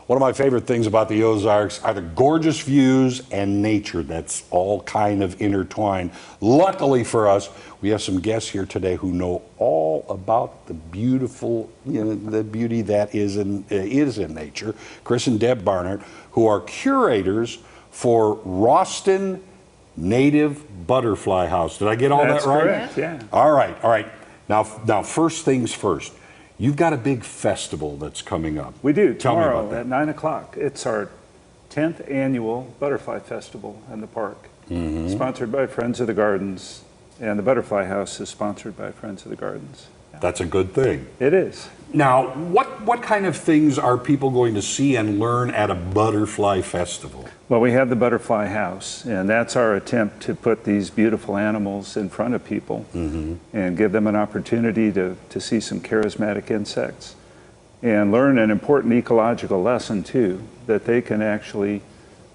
One of my favorite things about the Ozarks are the gorgeous views and nature that's all kind of intertwined. Luckily for us, we have some guests here today who know all about the beautiful, the beauty that is in nature. Chris and Deb Barnard, who are curators for Roston Native Butterfly House. Did I get all that right? Correct, yeah. All right. Now, first things first. You've got a big festival that's coming up. We do, Tell me about tomorrow that. at 9 o'clock. It's our 10th annual Butterfly Festival in the park. Sponsored by Friends of the Gardens, and the Butterfly House is sponsored by Friends of the Gardens. That's a good thing. It is. Now, what kind of things are people going to see and learn at a butterfly festival? Well, we have the Butterfly House, and that's our attempt to put these beautiful animals in front of people and give them an opportunity to see some charismatic insects and learn an important ecological lesson, too, that they can actually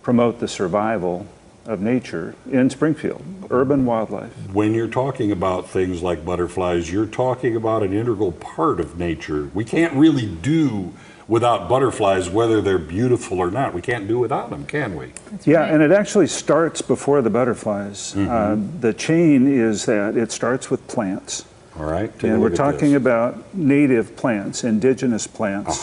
promote the survival of nature in Springfield, urban wildlife. When you're talking about things like butterflies, you're talking about an integral part of nature. We can't really do without butterflies, whether they're beautiful or not. We can't do without them, can we? Yeah, and it actually starts before the butterflies. The chain is that it starts with plants. All right. And we're talking about native plants, indigenous plants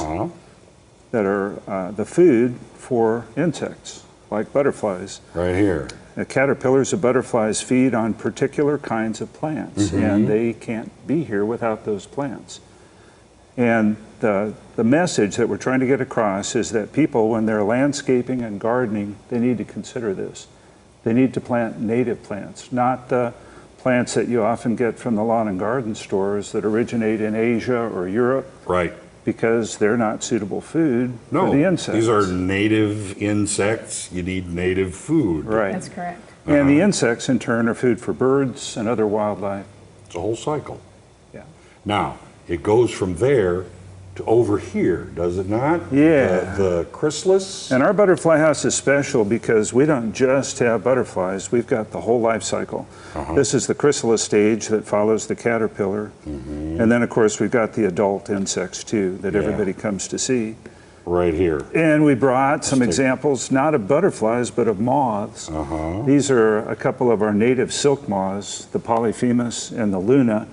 that are the food for insects, like butterflies. Right here. The caterpillars of butterflies feed on particular kinds of plants, and they can't be here without those plants. And the message that we're trying to get across is that people, when they're landscaping and gardening, they need to consider this. They need to plant native plants, not the plants that you often get from the lawn and garden stores that originate in Asia or Europe. Right. Because they're not suitable food for the insects. These are native insects. You need native food. Right. That's correct. And the insects, in turn, are food for birds and other wildlife. It's a whole cycle. Yeah. Now, it goes from there to over here, does it not? Yeah. The chrysalis. And our butterfly house is special because we don't just have butterflies, we've got the whole life cycle. This is the chrysalis stage that follows the caterpillar. And then, of course, we've got the adult insects, too, that everybody comes to see. Right here. And we brought some examples, not of butterflies, but of moths. These are a couple of our native silk moths, the Polyphemus and the Luna.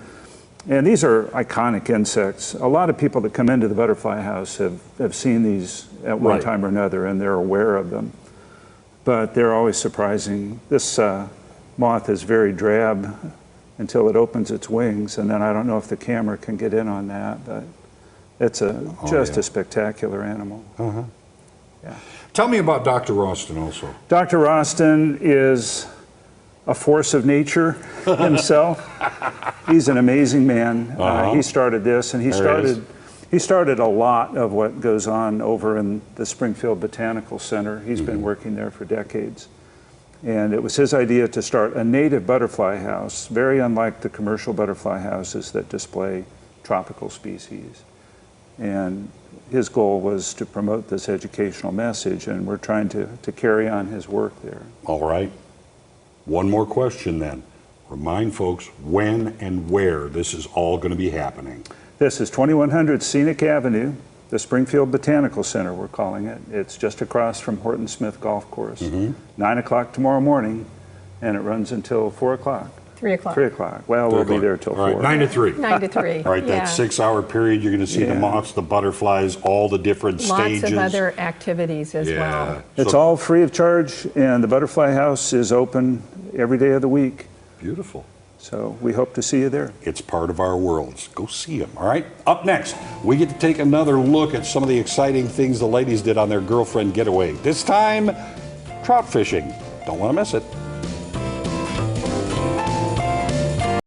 And these are iconic insects. A lot of people that come into the butterfly house have seen these at one time or another, and they're aware of them. But they're always surprising. This moth is very drab until it opens its wings, and then I don't know if the camera can get in on that, but it's just a spectacular animal. Yeah. Tell me about Dr. Roston also. Dr. Roston is a force of nature himself. He's an amazing man. He started this, and he started a lot of what goes on over in the Springfield Botanical Center. He's been working there for decades. And it was his idea to start a native butterfly house, very unlike the commercial butterfly houses that display tropical species. And his goal was to promote this educational message, and we're trying to carry on his work there. All right. One more question then. Remind folks when and where this is all going to be happening. This is 2100 Scenic Avenue, the Springfield Botanical Center, we're calling it. It's just across from Horton Smith Golf Course. 9 o'clock tomorrow morning, and it runs until 4 o'clock. 3 o'clock. 3 o'clock. Well, we'll be there till 4. All right, 9 to 3. 9 to 3. All right, that 6-hour period, you're going to see the moths, the butterflies, all the different stages. Lots of other activities as well. It's all free of charge, and the Butterfly House is open every day of the week. Beautiful. So we hope to see you there. It's part of our worlds. Go see them, all right? Up next, we get to take another look at some of the exciting things the ladies did on their girlfriend getaway. This time, trout fishing. Don't want to miss it.